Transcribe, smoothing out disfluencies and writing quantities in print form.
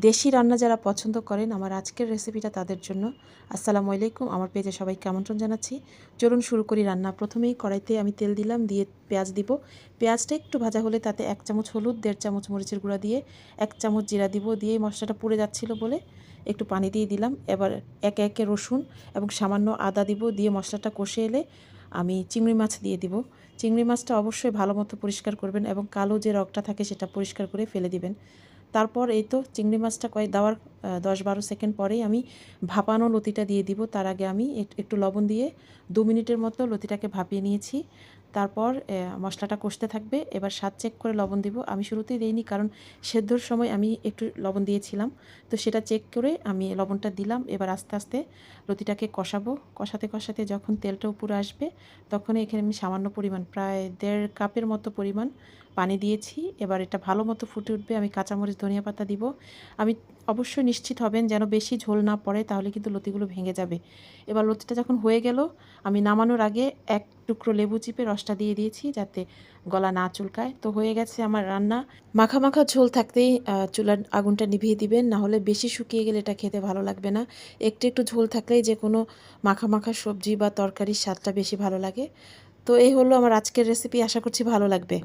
দেশি রান্না যারা পছন্দ করেন আমার আজকের রেসিপিটা তাদের জন্য। আসসালামু আলাইকুম, আমার পেজে সবাইকে আমন্ত্রণ জানাচ্ছি। চলুন শুরু করি রান্না। প্রথমেই কড়াইতে আমি তেল দিলাম, দিয়ে পেঁয়াজ দিব। পেঁয়াজটা একটু ভাজা হলে তাতে 1 চামচ হলুদ, 1.5 চামচ মরিচের গুঁড়া দিয়ে 1 চামচ জিরা দিব। দিয়ে মশলাটা পুড়ে যাচ্ছিল বলে একটু পানি দিয়ে দিলাম। এবার একে একে রসুন এবং সামান্য আদা দিব। দিয়ে মশলাটা কষে এলে আমি চিংড়ি মাছ দিয়ে দিব। চিংড়ি মাছটা অবশ্যই ভালো মতো পরিষ্কার করবেন এবং কালো যে রগটা থাকে সেটা পরিষ্কার করে ফেলে দিবেন। তারপর এই তো চিংড়ি মাছটা দেওয়ার 10-12 সেকেন্ড পরেই আমি ভাপানো লতিটা দিয়ে দিব। তার আগে আমি একটু লবণ দিয়ে 2 মিনিটের মতো লতিটাকে ভাপিয়ে নিয়েছি। তারপর মশলাটা কষতে থাকবে। এবার স্বাদ চেক করে লবণ দিব। আমি শুরুতেই দিইনি, কারণ সেদ্ধর সময় আমি একটু লবণ দিয়েছিলাম, তো সেটা চেক করে আমি লবণটা দিলাম। এবার আস্তে আস্তে লতিটাকে কষাবো। কষাতে কষাতে যখন তেলটা উপরে আসবে তখন এখানে আমি সামান্য পরিমাণ, প্রায় 1.5 কাপের মতো পরিমাণ পানি দিয়েছি। এবার এটা ভালো মতো ফুটে উঠবে। আমি কাঁচামরিচ, ধনিয়া পাতা দিব। আমি অবশ্যই নিশ্চিত হবেন যেন বেশি ঝোল না পড়ে, তাহলে কিন্তু লতিগুলো ভেঙে যাবে। এবার লতিটা যখন হয়ে গেল, আমি নামানোর আগে 1 টুকরো লেবু চিপে রসটা দিয়ে দিয়েছি যাতে গলা না চুলকায়। তো হয়ে গেছে আমার রান্না। মাখা মাখা ঝোল থাকতেই চুলার আগুনটা নিভিয়ে দিবেন, না হলে বেশি শুকিয়ে গেলে এটা খেতে ভালো লাগবে না। একটু একটু ঝোল থাকলেই যে কোনো মাখা মাখা সবজি বা তরকারির স্বাদটা বেশি ভালো লাগে। তো এই হলো আমার আজকের রেসিপি, আশা করছি ভালো লাগবে।